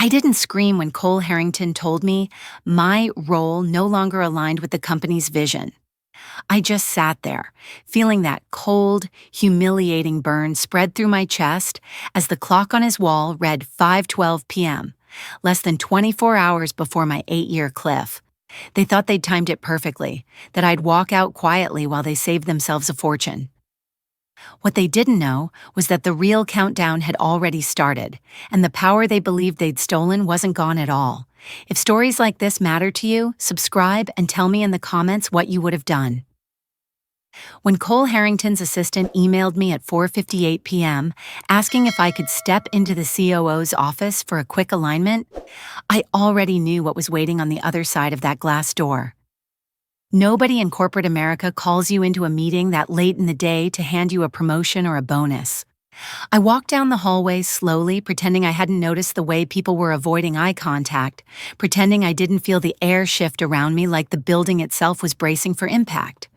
I didn't scream when Cole Harrington told me my role no longer aligned with the company's vision. I just sat there, feeling that cold, humiliating burn spread through my chest as the clock on his wall read 5:12 p.m., less than 24 hours before my 8-year cliff. They thought they'd timed it perfectly, that I'd walk out quietly while they saved themselves a fortune. What they didn't know was that the real countdown had already started, and the power they believed they'd stolen wasn't gone at all. If stories like this matter to you, subscribe and tell me in the comments what you would have done. When Cole Harrington's assistant emailed me at 4:58 p.m. asking if I could step into the COO's office for a quick alignment, I already knew what was waiting on the other side of that glass door. Nobody in corporate America calls you into a meeting that late in the day to hand you a promotion or a bonus. I walked down the hallway slowly, pretending I hadn't noticed the way people were avoiding eye contact, pretending I didn't feel the air shift around me like the building itself was bracing for impact.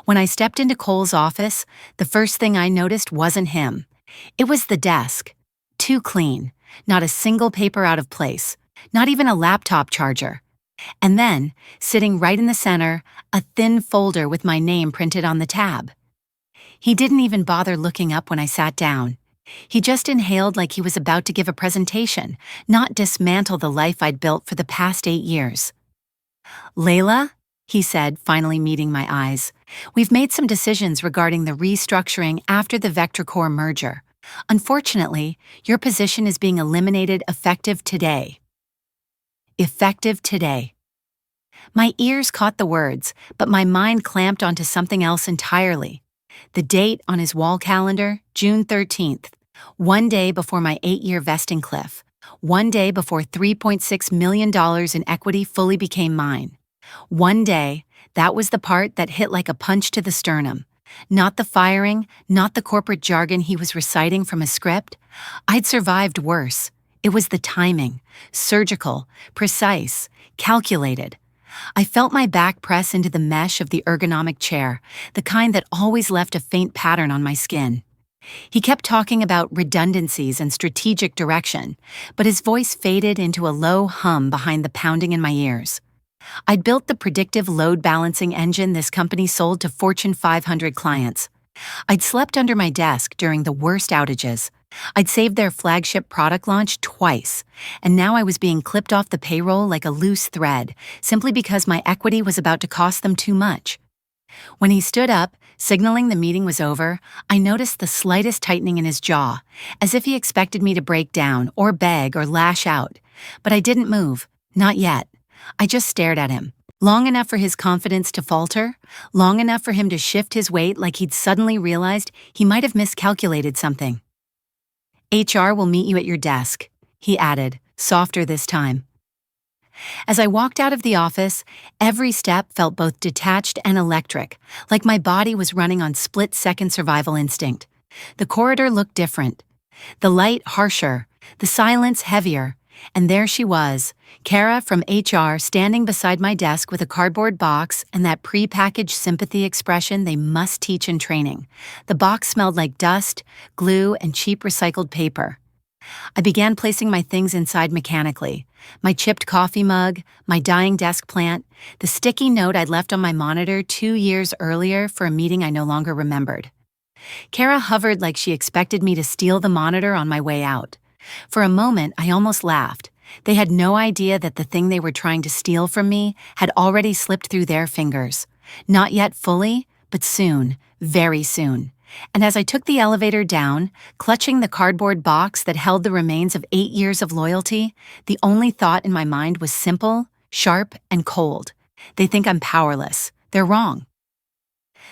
When I stepped into Cole's office, the first thing I noticed wasn't him. It was the desk. Too clean, not a single paper out of place, not even a laptop charger. And then, sitting right in the center, a thin folder with my name printed on the tab. He didn't even bother looking up when I sat down. He just inhaled like he was about to give a presentation, not dismantle the life I'd built for the past 8 years. "Leila," he said, finally meeting my eyes, "we've made some decisions regarding the restructuring after the VectorCore merger. Unfortunately, your position is being eliminated effective today." Effective today. My ears caught the words, but my mind clamped onto something else entirely. The date on his wall calendar, June 13th, one day before my 8-year vesting cliff, one day before $3.6 million in equity fully became mine. One day, that was the part that hit like a punch to the sternum. Not the firing, not the corporate jargon he was reciting from a script. I'd survived worse. It was the timing, surgical, precise, calculated. I felt my back press into the mesh of the ergonomic chair, the kind that always left a faint pattern on my skin. He kept talking about redundancies and strategic direction, but his voice faded into a low hum behind the pounding in my ears. I'd built the predictive load balancing engine this company sold to Fortune 500 clients. I'd slept under my desk during the worst outages. I'd saved their flagship product launch twice, and now I was being clipped off the payroll like a loose thread, simply because my equity was about to cost them too much. When he stood up, signaling the meeting was over, I noticed the slightest tightening in his jaw, as if he expected me to break down, or beg, or lash out. But I didn't move, not yet. I just stared at him. Long enough for his confidence to falter, long enough for him to shift his weight like he'd suddenly realized he might have miscalculated something. "HR will meet you at your desk," he added, softer this time. As I walked out of the office, every step felt both detached and electric, like my body was running on split-second survival instinct. The corridor looked different. The light harsher, the silence heavier, and there she was, Kara from HR, standing beside my desk with a cardboard box and that pre-packaged sympathy expression they must teach in training. The box smelled like dust, glue, and cheap recycled paper. I began placing my things inside mechanically. My chipped coffee mug, my dying desk plant, the sticky note I'd left on my monitor 2 years earlier for a meeting I no longer remembered. Kara hovered like she expected me to steal the monitor on my way out. For a moment, I almost laughed. They had no idea that the thing they were trying to steal from me had already slipped through their fingers. Not yet fully, but soon, very soon. And as I took the elevator down, clutching the cardboard box that held the remains of 8 years of loyalty, the only thought in my mind was simple, sharp, and cold. They think I'm powerless. They're wrong.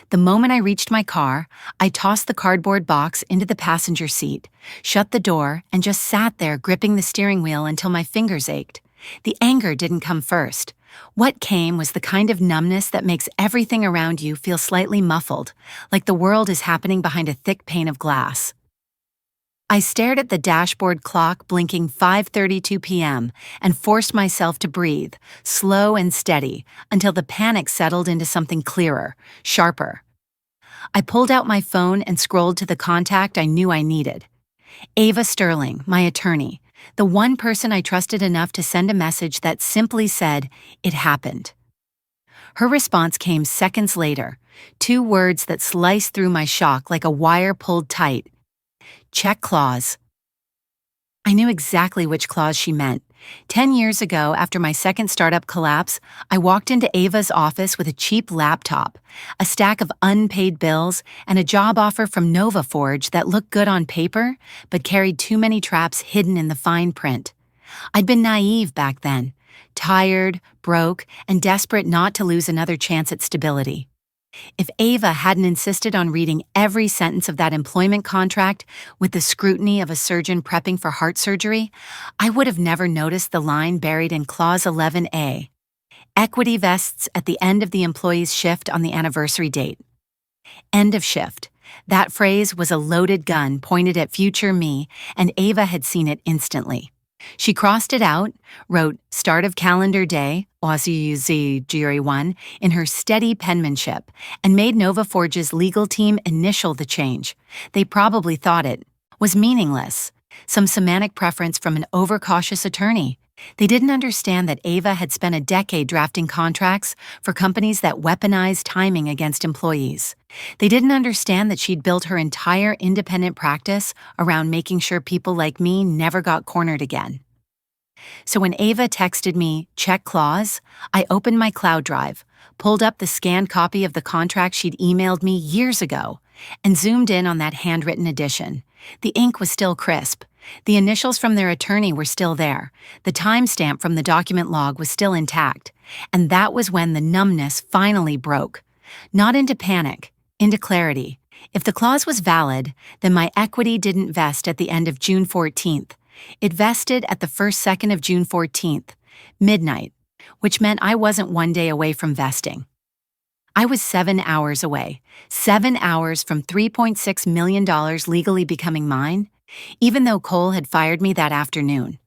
The moment I reached my car, I tossed the cardboard box into the passenger seat, shut the door, and just sat there gripping the steering wheel until my fingers ached. The anger didn't come first. What came was the kind of numbness that makes everything around you feel slightly muffled, like the world is happening behind a thick pane of glass. I stared at the dashboard clock blinking 5:32 p.m. and forced myself to breathe, slow and steady, until the panic settled into something clearer, sharper. I pulled out my phone and scrolled to the contact I knew I needed. Ava Sterling, my attorney, The one person I trusted enough to send a message that simply said, "It happened." Her response came seconds later, two words that sliced through my shock like a wire pulled tight. "Check clause." I knew exactly which clause she meant. 10 years ago, after my second startup collapse, I walked into Ava's office with a cheap laptop, a stack of unpaid bills, and a job offer from NovaForge that looked good on paper, but carried too many traps hidden in the fine print. I'd been naive back then, tired, broke, and desperate not to lose another chance at stability. If Ava hadn't insisted on reading every sentence of that employment contract with the scrutiny of a surgeon prepping for heart surgery, I would have never noticed the line buried in Clause 11A. Equity vests at the end of the employee's shift on the anniversary date. End of shift. That phrase was a loaded gun pointed at future me, and Ava had seen it instantly. She crossed it out, wrote "Start of calendar day" (1) in her steady penmanship, and made NovaForge's legal team initial the change. They probably thought it was meaningless, some semantic preference from an overcautious attorney. They didn't understand that Ava had spent a decade drafting contracts for companies that weaponized timing against employees. They didn't understand that she'd built her entire independent practice around making sure people like me never got cornered again. So when Ava texted me, "Check clause," I opened my cloud drive, pulled up the scanned copy of the contract she'd emailed me years ago, and zoomed in on that handwritten edition. The ink was still crisp. The initials from their attorney were still there. The timestamp from the document log was still intact. And that was when the numbness finally broke. Not into panic, into clarity. If the clause was valid, then my equity didn't vest at the end of June 14th. It vested at the first second of June 14th, midnight, which meant I wasn't one day away from vesting. I was 7 hours away, 7 hours from $3.6 million legally becoming mine, even though Cole had fired me that afternoon.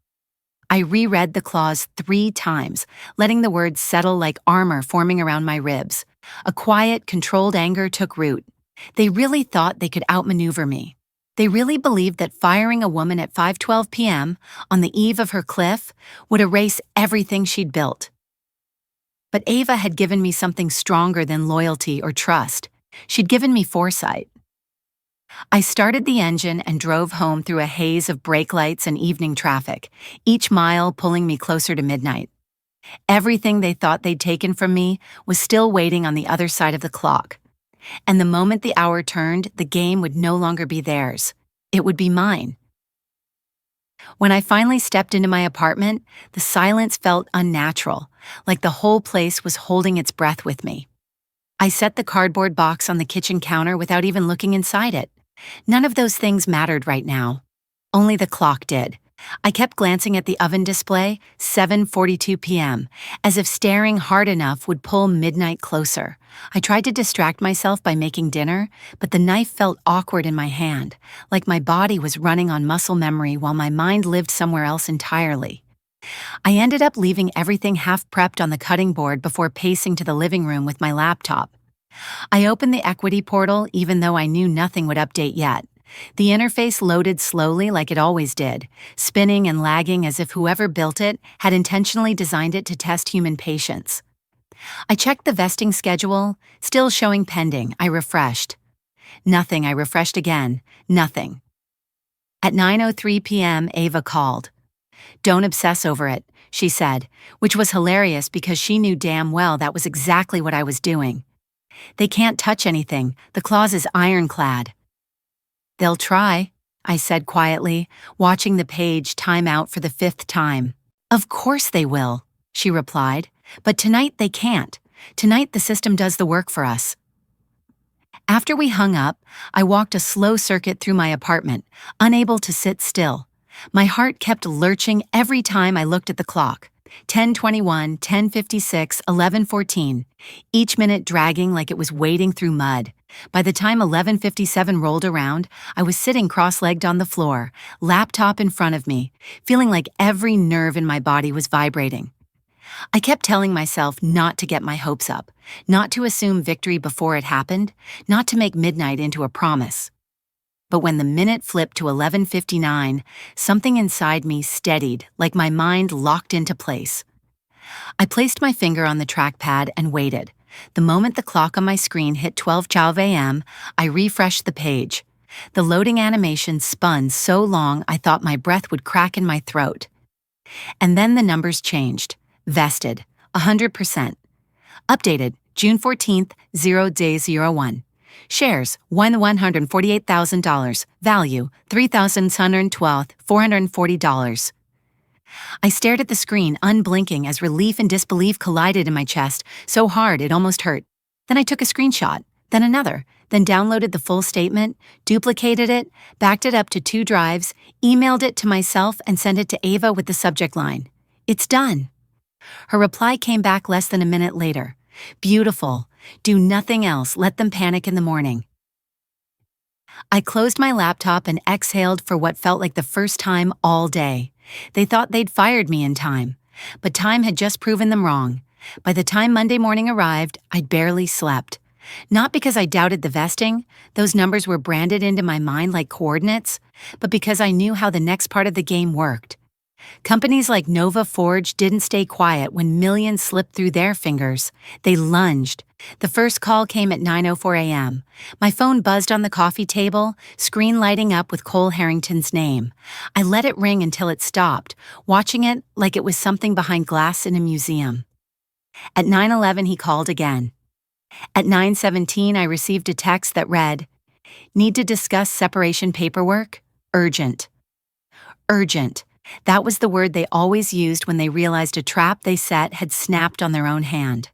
I reread the clause 3 times, letting the words settle like armor forming around my ribs. A quiet, controlled anger took root. They really thought they could outmaneuver me. They really believed that firing a woman at 5:12 p.m. on the eve of her cliff would erase everything she'd built. But Ava had given me something stronger than loyalty or trust. She'd given me foresight. I started the engine and drove home through a haze of brake lights and evening traffic, each mile pulling me closer to midnight. Everything they thought they'd taken from me was still waiting on the other side of the clock. And the moment the hour turned, the game would no longer be theirs. It would be mine. When I finally stepped into my apartment, the silence felt unnatural, like the whole place was holding its breath with me. I set the cardboard box on the kitchen counter without even looking inside it. None of those things mattered right now. Only the clock did. I kept glancing at the oven display, 7:42 p.m., as if staring hard enough would pull midnight closer. I tried to distract myself by making dinner, but the knife felt awkward in my hand, like my body was running on muscle memory while my mind lived somewhere else entirely. I ended up leaving everything half prepped on the cutting board before pacing to the living room with my laptop. I opened the equity portal even though I knew nothing would update yet. The interface loaded slowly like it always did, spinning and lagging as if whoever built it had intentionally designed it to test human patience. I checked the vesting schedule, still showing pending. I refreshed. Nothing. I refreshed again. Nothing. At 9:03 p.m., Ava called. "Don't obsess over it," she said, which was hilarious because she knew damn well that was exactly what I was doing. "They can't touch anything. The clause is ironclad." "They'll try," I said quietly, watching the page time out for the 5th time. "Of course they will," she replied, "but tonight they can't. Tonight the system does the work for us." After we hung up, I walked a slow circuit through my apartment, unable to sit still. My heart kept lurching every time I looked at the clock. 10:21, 10:56, 11:14, each minute dragging like it was wading through mud. By the time 11:57 rolled around, I was sitting cross-legged on the floor, laptop in front of me, feeling like every nerve in my body was vibrating. I kept telling myself not to get my hopes up, not to assume victory before it happened, not to make midnight into a promise. but when the minute flipped to 11:59, something inside me steadied, like my mind locked into place. I placed my finger on the trackpad and waited. The moment the clock on my screen hit 12:12 a.m., I refreshed the page. The loading animation spun so long I thought my breath would crack in my throat. And then the numbers changed. Vested, 100%. Updated, June 14th, 0 day 01. Shares, $148,000. Value, $3,112,440. I stared at the screen, unblinking, as relief and disbelief collided in my chest, so hard it almost hurt. Then I took a screenshot, then another, then downloaded the full statement, duplicated it, backed it up to 2 drives, emailed it to myself, and sent it to Ava with the subject line, "It's done." Her reply came back less than a minute later. "Beautiful. Do nothing else. Let them panic in the morning." I closed my laptop and exhaled for what felt like the first time all day. They thought they'd fired me in time, but time had just proven them wrong. By the time Monday morning arrived, I'd barely slept. Not because I doubted the vesting, those numbers were branded into my mind like coordinates, but because I knew how the next part of the game worked. Companies like NovaForge didn't stay quiet when millions slipped through their fingers. They lunged. The first call came at 9:04 a.m. My phone buzzed on the coffee table, screen lighting up with Cole Harrington's name. I let it ring until it stopped, watching it like it was something behind glass in a museum. At 9:11 he called again. At 9:17 I received a text that read, "Need to discuss separation paperwork? Urgent." Urgent. That was the word they always used when they realized a trap they set had snapped on their own hand.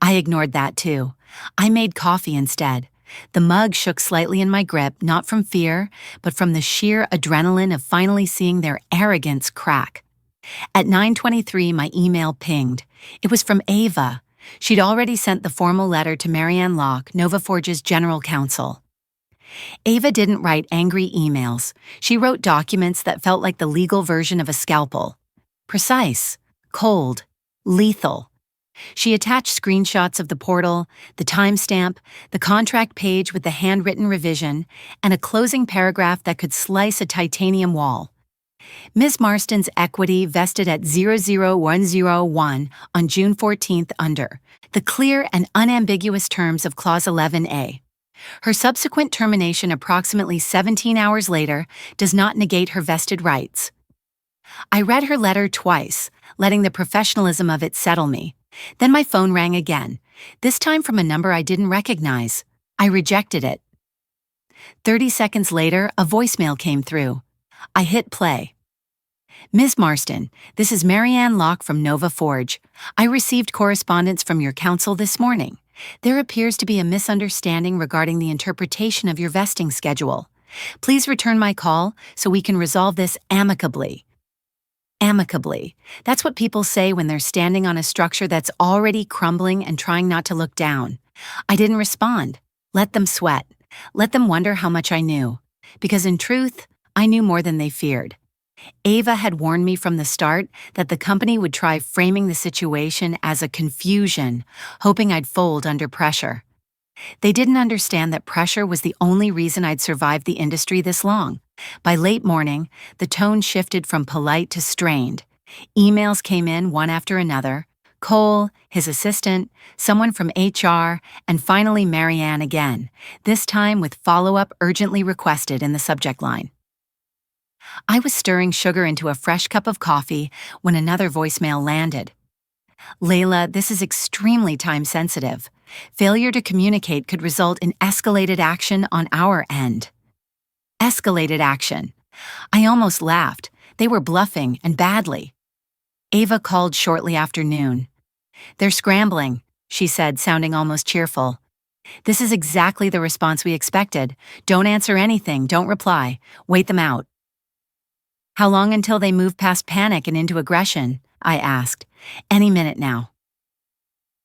I ignored that too. I made coffee instead. The mug shook slightly in my grip, not from fear, but from the sheer adrenaline of finally seeing their arrogance crack. At 9:23, my email pinged. It was from Ava. She'd already sent the formal letter to Marianne Locke, NovaForge's general counsel. Ava didn't write angry emails. She wrote documents that felt like the legal version of a scalpel. Precise, cold, lethal. She attached screenshots of the portal, the timestamp, the contract page with the handwritten revision, and a closing paragraph that could slice a titanium wall. Ms. Marston's equity vested at 00101 on June 14th under the clear and unambiguous terms of Clause 11A. Her subsequent termination approximately 17 hours later does not negate her vested rights. I read her letter twice, letting the professionalism of it settle me. Then my phone rang again, this time from a number I didn't recognize. I rejected it. 30 seconds later, a voicemail came through. I hit play. "Ms. Marston, this is Marianne Locke from NovaForge. I received correspondence from your counsel this morning. There appears to be a misunderstanding regarding the interpretation of your vesting schedule. Please return my call so we can resolve this amicably." Amicably. That's what people say when they're standing on a structure that's already crumbling and trying not to look down. I didn't respond. Let them sweat. Let them wonder how much I knew. Because in truth, I knew more than they feared. Ava had warned me from the start that the company would try framing the situation as a confusion, hoping I'd fold under pressure. They didn't understand that pressure was the only reason I'd survived the industry this long. By late morning, the tone shifted from polite to strained. Emails came in one after another. Cole, his assistant, someone from HR, and finally Marianne again, this time with follow-up urgently requested in the subject line. I was stirring sugar into a fresh cup of coffee when another voicemail landed. "Leila, this is extremely time-sensitive. Failure to communicate could result in escalated action on our end." Escalated action. I almost laughed. They were bluffing, and badly. Ava called shortly after noon. "They're scrambling," she said, sounding almost cheerful. "This is exactly the response we expected. Don't answer anything, don't reply. Wait them out." "How long until they move past panic and into aggression?" I asked. "Any minute now."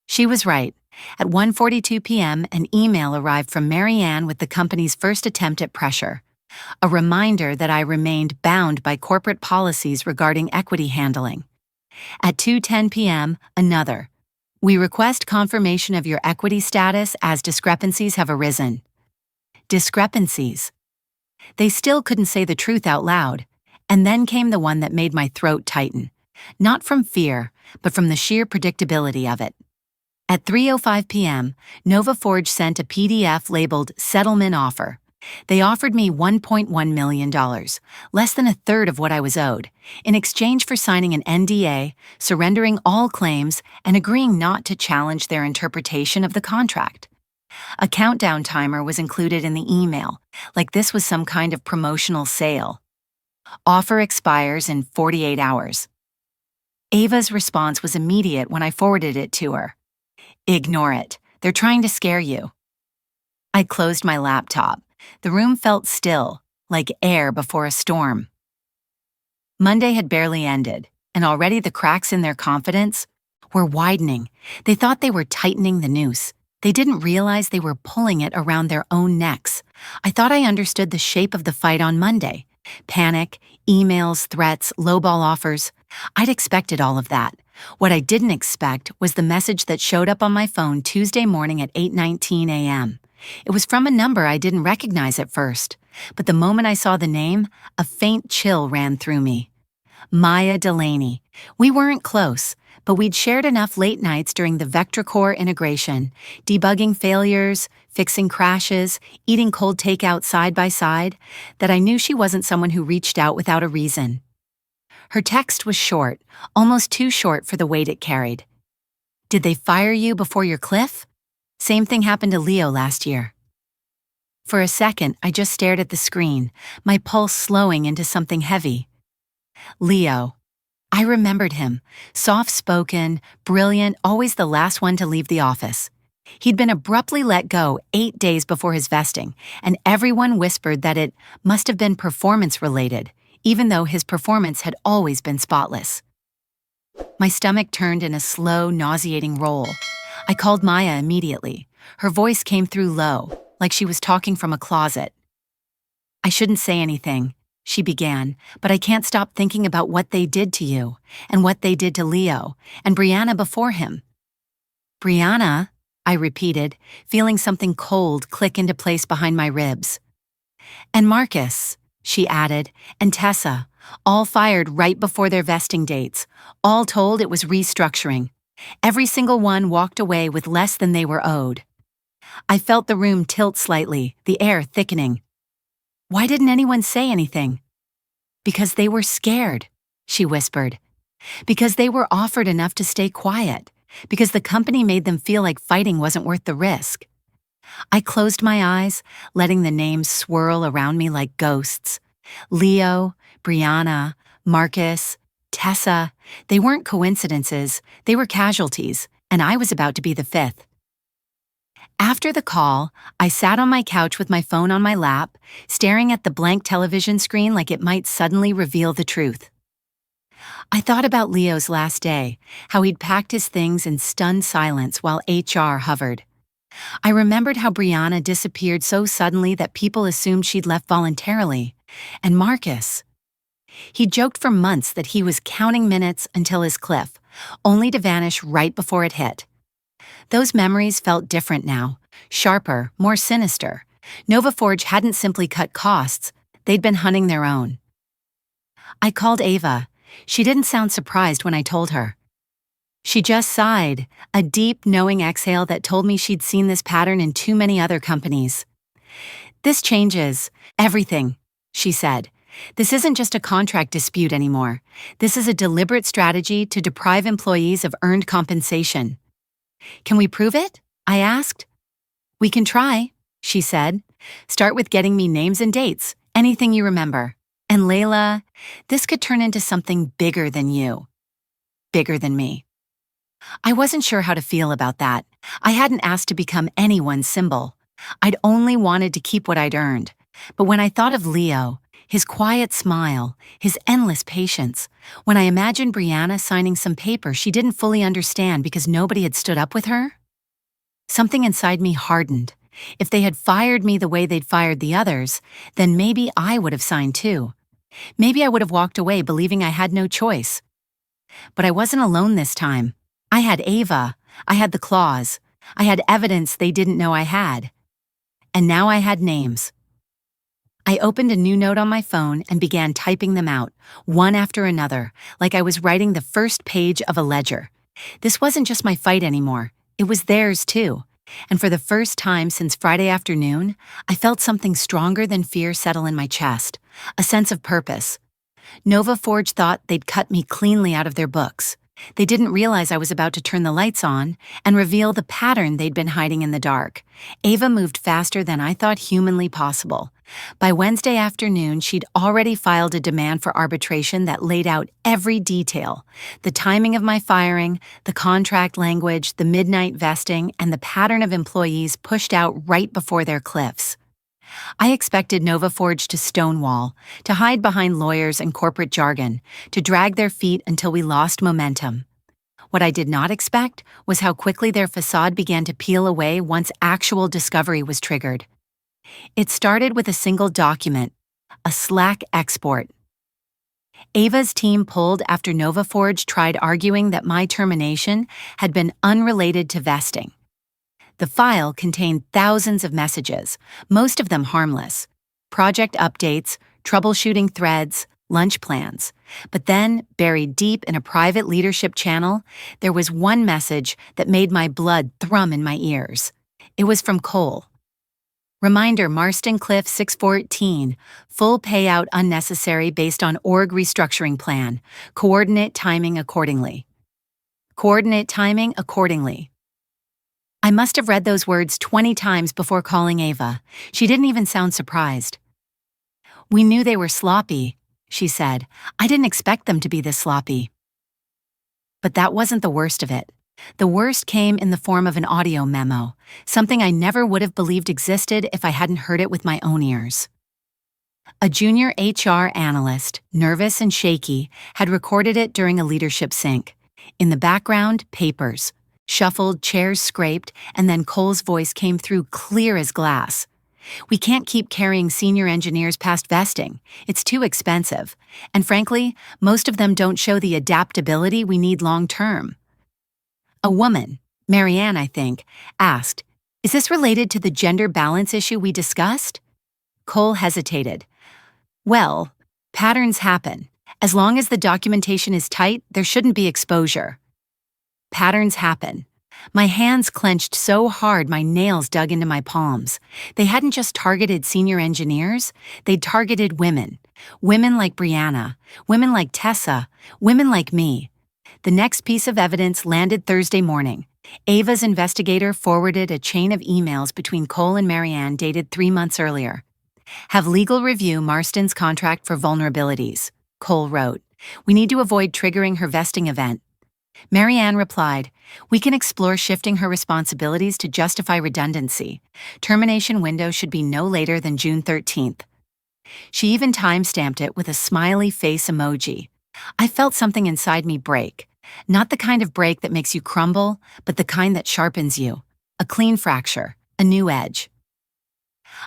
She was right. At 1:42 p.m., an email arrived from Marianne with the company's first attempt at pressure. A reminder that I remained bound by corporate policies regarding equity handling. At 2:10 p.m., another. "We request confirmation of your equity status as discrepancies have arisen." Discrepancies. They still couldn't say the truth out loud. And then came the one that made my throat tighten. Not from fear, but from the sheer predictability of it. At 3:05 p.m., NovaForge sent a PDF labeled Settlement Offer. They offered me $1.1 million, less than a third of what I was owed, in exchange for signing an NDA, surrendering all claims, and agreeing not to challenge their interpretation of the contract. A countdown timer was included in the email, like this was some kind of promotional sale. Offer expires in 48 hours. Ava's response was immediate when I forwarded it to her. Ignore it. They're trying to scare you. I closed my laptop. The room felt still, like air before a storm. Monday had barely ended, and already the cracks in their confidence were widening. They thought they were tightening the noose. They didn't realize they were pulling it around their own necks. I thought I understood the shape of the fight on Monday. Panic, emails, threats, lowball offers. I'd expected all of that. What I didn't expect was the message that showed up on my phone Tuesday morning at 8:19 a.m. It was from a number I didn't recognize at first, but the moment I saw the name, a faint chill ran through me. Maya Delaney. We weren't close, but we'd shared enough late nights during the Vector Core integration, debugging failures, fixing crashes, eating cold takeout side by side, that I knew she wasn't someone who reached out without a reason. Her text was short, almost too short for the weight it carried. Did they fire you before your cliff? Same thing happened to Leo last year. For a second, I just stared at the screen, my pulse slowing into something heavy. Leo. I remembered him, soft-spoken, brilliant, always the last one to leave the office. He'd been abruptly let go 8 days before his vesting, and everyone whispered that it must have been performance-related, even though his performance had always been spotless. My stomach turned in a slow, nauseating roll. I called Maya immediately. Her voice came through low, like she was talking from a closet. I shouldn't say anything, she began, but I can't stop thinking about what they did to you, and what they did to Leo, and Brianna before him. Brianna, I repeated, feeling something cold click into place behind my ribs. And Marcus, she added, and Tessa, all fired right before their vesting dates. All told, it was restructuring. Every single one walked away with less than they were owed. I felt the room tilt slightly, the air thickening. Why didn't anyone say anything? Because they were scared, she whispered. Because they were offered enough to stay quiet. Because the company made them feel like fighting wasn't worth the risk. I closed my eyes, letting the names swirl around me like ghosts. Leo, Brianna, Marcus, Tessa. They weren't coincidences, they were casualties, and I was about to be the fifth. After the call, I sat on my couch with my phone on my lap, staring at the blank television screen like it might suddenly reveal the truth. I thought about Leo's last day, how he'd packed his things in stunned silence while HR hovered. I remembered how Brianna disappeared so suddenly that people assumed she'd left voluntarily. And Marcus. He joked for months that he was counting minutes until his cliff, only to vanish right before it hit. Those memories felt different now, sharper, more sinister. NovaForge hadn't simply cut costs, they'd been hunting their own. I called Ava. She didn't sound surprised when I told her. She just sighed, a deep, knowing exhale that told me she'd seen this pattern in too many other companies. This changes everything, she said. This isn't just a contract dispute anymore. This is a deliberate strategy to deprive employees of earned compensation. Can we prove it? I asked. We can try, she said. Start with getting me names and dates, anything you remember. And Leila, this could turn into something bigger than you. Bigger than me. I wasn't sure how to feel about that. I hadn't asked to become anyone's symbol. I'd only wanted to keep what I'd earned. But when I thought of Leo, his quiet smile, his endless patience, when I imagined Brianna signing some paper she didn't fully understand because nobody had stood up with her, something inside me hardened. If they had fired me the way they'd fired the others, then maybe I would have signed too. Maybe I would have walked away believing I had no choice. But I wasn't alone this time. I had Ava. I had the clause. I had evidence they didn't know I had. And now I had names. I opened a new note on my phone and began typing them out, one after another, like I was writing the first page of a ledger. This wasn't just my fight anymore, it was theirs too. And for the first time since Friday afternoon, I felt something stronger than fear settle in my chest, a sense of purpose. NovaForge thought they'd cut me cleanly out of their books. They didn't realize I was about to turn the lights on and reveal the pattern they'd been hiding in the dark. Ava moved faster than I thought humanly possible. By Wednesday afternoon, she'd already filed a demand for arbitration that laid out every detail: the timing of my firing, the contract language, the midnight vesting, and the pattern of employees pushed out right before their cliffs. I expected NovaForge to stonewall, to hide behind lawyers and corporate jargon, to drag their feet until we lost momentum. What I did not expect was how quickly their facade began to peel away once actual discovery was triggered. It started with a single document, a Slack export. Ava's team pulled after NovaForge tried arguing that my termination had been unrelated to vesting. The file contained thousands of messages, most of them harmless: project updates, troubleshooting threads, lunch plans. But then, buried deep in a private leadership channel, there was one message that made my blood thrum in my ears. It was from Cole. Reminder: Marston Cliff 614, full payout unnecessary based on org restructuring plan. Coordinate timing accordingly. Coordinate timing accordingly. I must have read those words 20 times before calling Ava. She didn't even sound surprised. "We knew they were sloppy," she said. "I didn't expect them to be this sloppy." But that wasn't the worst of it. The worst came in the form of an audio memo, something I never would have believed existed if I hadn't heard it with my own ears. A junior HR analyst, nervous and shaky, had recorded it during a leadership sync. In the background, papers. Shuffled, chairs scraped, and then Cole's voice came through clear as glass. "We can't keep carrying senior engineers past vesting. It's too expensive. And frankly, most of them don't show the adaptability we need long-term." A woman, Marianne, I think, asked, "Is this related to the gender balance issue we discussed?" Cole hesitated. "Well, patterns happen. As long as the documentation is tight, there shouldn't be exposure." Patterns happen. My hands clenched so hard my nails dug into my palms. They hadn't just targeted senior engineers, they'd targeted women. Women like Brianna, women like Tessa, women like me. The next piece of evidence landed Thursday morning. Ava's investigator forwarded a chain of emails between Cole and Marianne dated 3 months earlier. "Have legal review Marston's contract for vulnerabilities," Cole wrote. "We need to avoid triggering her vesting event." Marianne replied, "We can explore shifting her responsibilities to justify redundancy. Termination window should be no later than June 13th. She even time-stamped it with a smiley face emoji. I felt something inside me break. Not the kind of break that makes you crumble, but the kind that sharpens you. A clean fracture, a new edge.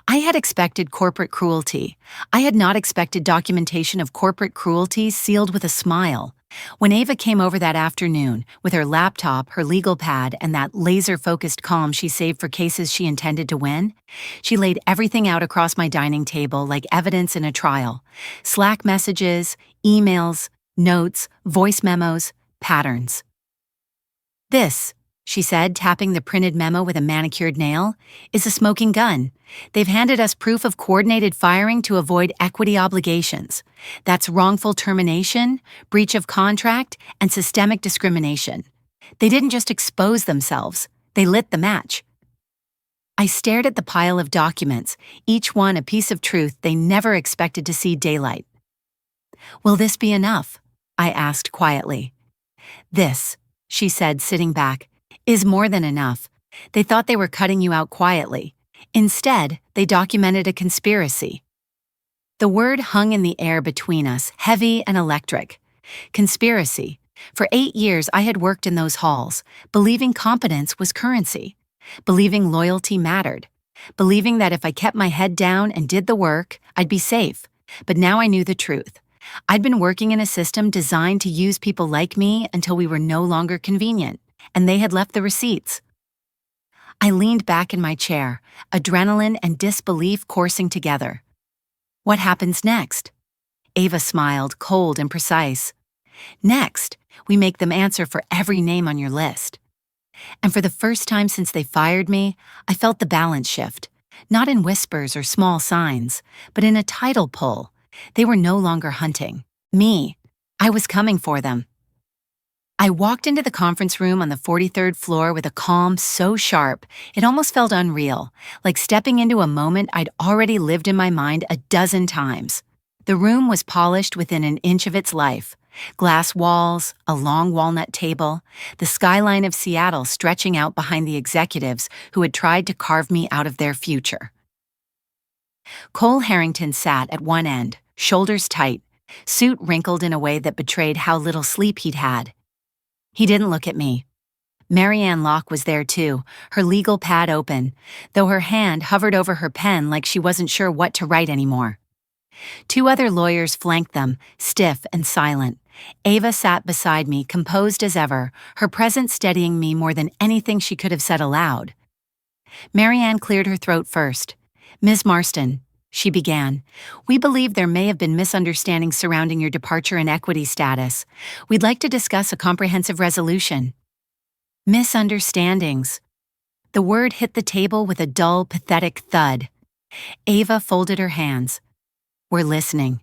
I had expected corporate cruelty. I had not expected documentation of corporate cruelty sealed with a smile. When Ava came over that afternoon, with her laptop, her legal pad, and that laser-focused calm she saved for cases she intended to win, she laid everything out across my dining table like evidence in a trial. Slack messages, emails, notes, voice memos, patterns. "This," she said, tapping the printed memo with a manicured nail, "is a smoking gun. They've handed us proof of coordinated firing to avoid equity obligations. That's wrongful termination, breach of contract, and systemic discrimination. They didn't just expose themselves, they lit the match." I stared at the pile of documents, each one a piece of truth they never expected to see daylight. "Will this be enough?" I asked quietly. "This," she said, sitting back, "is more than enough. They thought they were cutting you out quietly. Instead, they documented a conspiracy." The word hung in the air between us, heavy and electric. Conspiracy. For 8 years, I had worked in those halls, believing competence was currency, believing loyalty mattered, believing that if I kept my head down and did the work, I'd be safe. But now I knew the truth. I'd been working in a system designed to use people like me until we were no longer convenient, and they had left the receipts. I leaned back in my chair, adrenaline and disbelief coursing together. What happens next? Ava smiled, cold and precise. Next, we make them answer for every name on your list. And for the first time since they fired me, I felt the balance shift. Not in whispers or small signs, but in a tidal pull. They were no longer hunting me. I was coming for them. I walked into the conference room on the 43rd floor with a calm so sharp, it almost felt unreal, like stepping into a moment I'd already lived in my mind a dozen times. The room was polished within an inch of its life. Glass walls, a long walnut table, the skyline of Seattle stretching out behind the executives who had tried to carve me out of their future. Cole Harrington sat at one end, shoulders tight, suit wrinkled in a way that betrayed how little sleep he'd had. He didn't look at me. Marianne Locke was there too, her legal pad open, though her hand hovered over her pen like she wasn't sure what to write anymore. Two other lawyers flanked them, stiff and silent. Ava sat beside me, composed as ever, her presence steadying me more than anything she could have said aloud. Marianne cleared her throat first. "Ms. Marston," she began, "we believe there may have been misunderstandings surrounding your departure and equity status. We'd like to discuss a comprehensive resolution." Misunderstandings. The word hit the table with a dull, pathetic thud. Ava folded her hands. "We're listening."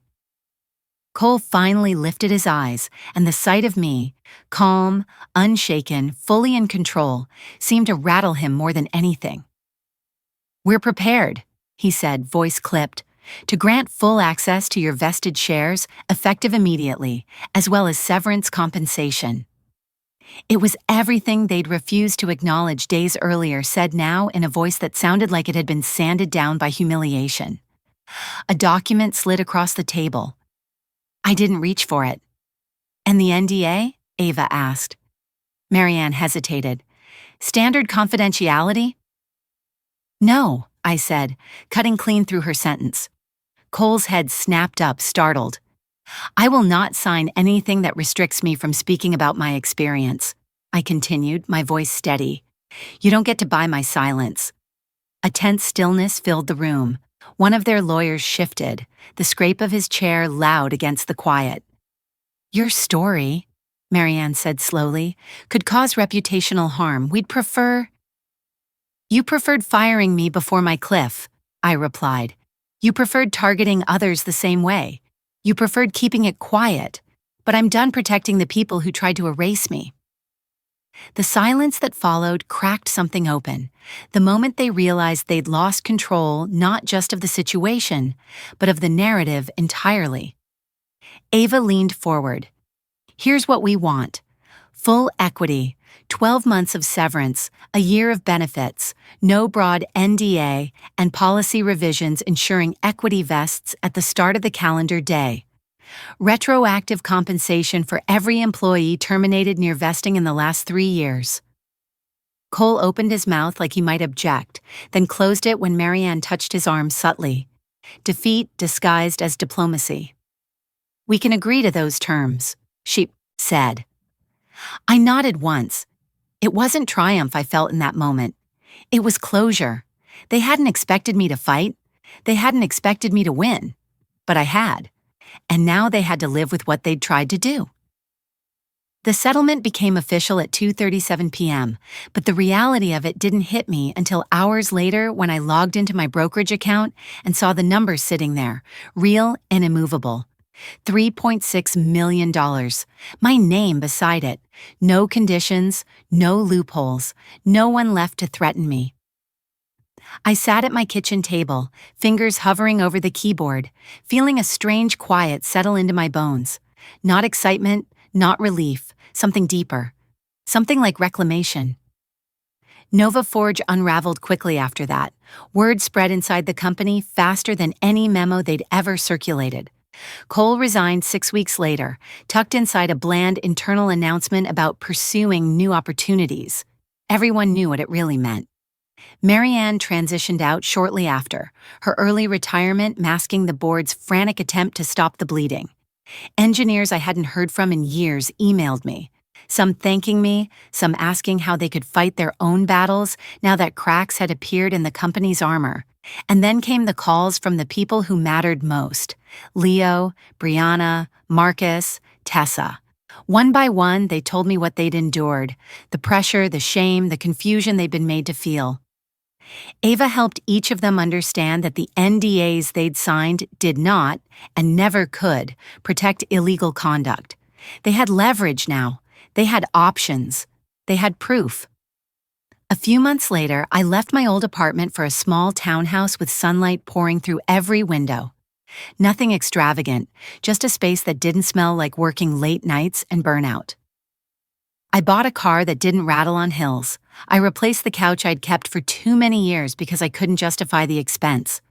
Cole finally lifted his eyes, and the sight of me, calm, unshaken, fully in control, seemed to rattle him more than anything. "We're prepared," he said, voice clipped, "to grant full access to your vested shares, effective immediately, as well as severance compensation." It was everything they'd refused to acknowledge days earlier, said now in a voice that sounded like it had been sanded down by humiliation. A document slid across the table. I didn't reach for it. "And the NDA?" Ava asked. Marianne hesitated. "Standard confidentiality?" "No," I said, cutting clean through her sentence. Cole's head snapped up, startled. "I will not sign anything that restricts me from speaking about my experience," I continued, my voice steady. "You don't get to buy my silence." A tense stillness filled the room. One of their lawyers shifted, the scrape of his chair loud against the quiet. "Your story," Marianne said slowly, "could cause reputational harm. We'd prefer—" "You preferred firing me before my cliff," I replied. "You preferred targeting others the same way. You preferred keeping it quiet, but I'm done protecting the people who tried to erase me." The silence that followed cracked something open, the moment they realized they'd lost control not just of the situation, but of the narrative entirely. Ava leaned forward. "Here's what we want. Full equity, 12 months of severance, a year of benefits, no broad NDA, and policy revisions ensuring equity vests at the start of the calendar day. Retroactive compensation for every employee terminated near vesting in the last 3 years." Cole opened his mouth like he might object, then closed it when Marianne touched his arm subtly. Defeat disguised as diplomacy. "We can agree to those terms," she said. I nodded once. It wasn't triumph I felt in that moment. It was closure. They hadn't expected me to fight. They hadn't expected me to win. But I had. And now they had to live with what they'd tried to do. The settlement became official at 2:37 p.m., but the reality of it didn't hit me until hours later when I logged into my brokerage account and saw the numbers sitting there, real and immovable. $3.6 million. My name beside it. No conditions, no loopholes, no one left to threaten me. I sat at my kitchen table, fingers hovering over the keyboard, feeling a strange quiet settle into my bones. Not excitement, not relief, something deeper. Something like reclamation. NovaForge unraveled quickly after that. Word spread inside the company faster than any memo they'd ever circulated. Cole resigned 6 weeks later, tucked inside a bland internal announcement about pursuing new opportunities. Everyone knew what it really meant. Marianne transitioned out shortly after, her early retirement masking the board's frantic attempt to stop the bleeding. Engineers I hadn't heard from in years emailed me, some thanking me, some asking how they could fight their own battles now that cracks had appeared in the company's armor. And then came the calls from the people who mattered most: Leo, Brianna, Marcus, Tessa. One by one, they told me what they'd endured: the pressure, the shame, the confusion they'd been made to feel. Ava helped each of them understand that the NDAs they'd signed did not, and never could, protect illegal conduct. They had leverage now. They had options. They had proof. A few months later, I left my old apartment for a small townhouse with sunlight pouring through every window. Nothing extravagant, just a space that didn't smell like working late nights and burnout. I bought a car that didn't rattle on hills. I replaced the couch I'd kept for too many years because I couldn't justify the expense.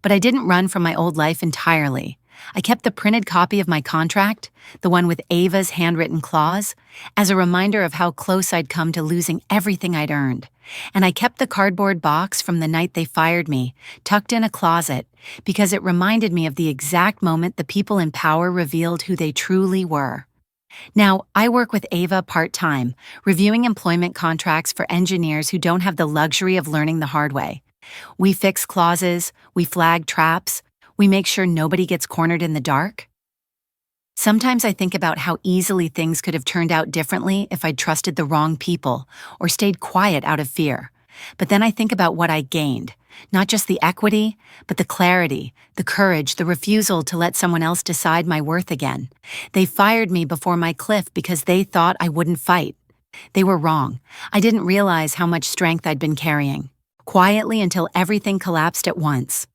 But I didn't run from my old life entirely. I kept the printed copy of my contract, the one with Ava's handwritten clause, as a reminder of how close I'd come to losing everything I'd earned. And I kept the cardboard box from the night they fired me, tucked in a closet, because it reminded me of the exact moment the people in power revealed who they truly were. Now, I work with Ava part-time, reviewing employment contracts for engineers who don't have the luxury of learning the hard way. We fix clauses, we flag traps, we make sure nobody gets cornered in the dark. Sometimes I think about how easily things could have turned out differently if I'd trusted the wrong people or stayed quiet out of fear. But then I think about what I gained, not just the equity, but the clarity, the courage, the refusal to let someone else decide my worth again. They fired me before my cliff because they thought I wouldn't fight. They were wrong. I didn't realize how much strength I'd been carrying, quietly until everything collapsed at once.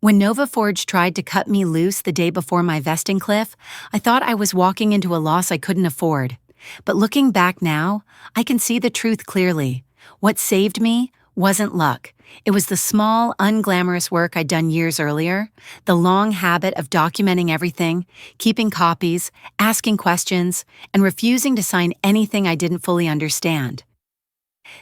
When NovaForge tried to cut me loose the day before my vesting cliff, I thought I was walking into a loss I couldn't afford. But looking back now, I can see the truth clearly. What saved me wasn't luck. It was the small, unglamorous work I'd done years earlier, the long habit of documenting everything, keeping copies, asking questions, and refusing to sign anything I didn't fully understand.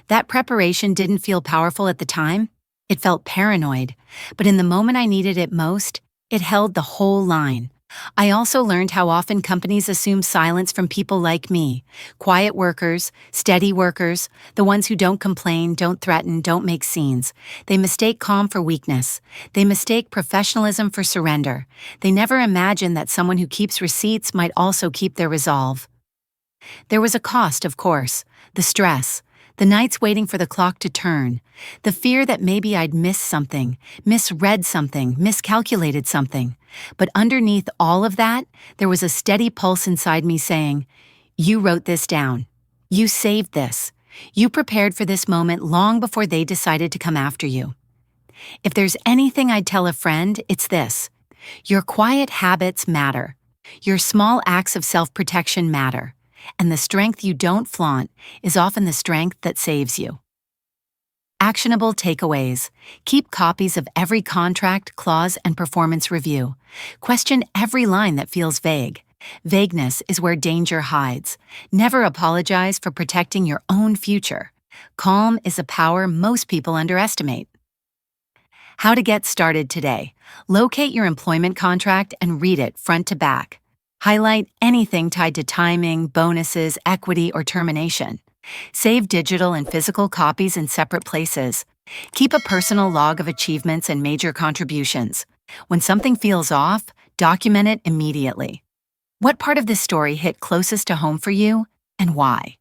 That preparation didn't feel powerful at the time. It felt paranoid, but in the moment I needed it most, it held the whole line. I also learned how often companies assume silence from people like me, quiet workers, steady workers, the ones who don't complain, don't threaten, don't make scenes. They mistake calm for weakness. They mistake professionalism for surrender. They never imagine that someone who keeps receipts might also keep their resolve. There was a cost, of course: the stress, the nights waiting for the clock to turn, the fear that maybe I'd missed something, misread something, miscalculated something. But underneath all of that, there was a steady pulse inside me saying, "You wrote this down. You saved this. You prepared for this moment long before they decided to come after you." If there's anything I'd tell a friend, it's this: your quiet habits matter. Your small acts of self-protection matter. And the strength you don't flaunt is often the strength that saves you. Actionable takeaways. Keep copies of every contract, clause, and performance review. Question every line that feels vague. Vagueness is where danger hides. Never apologize for protecting your own future. Calm is a power most people underestimate. How to get started today. Locate your employment contract and read it front to back. Highlight anything tied to timing, bonuses, equity, or termination. Save digital and physical copies in separate places. Keep a personal log of achievements and major contributions. When something feels off, document it immediately. What part of this story hit closest to home for you, and why?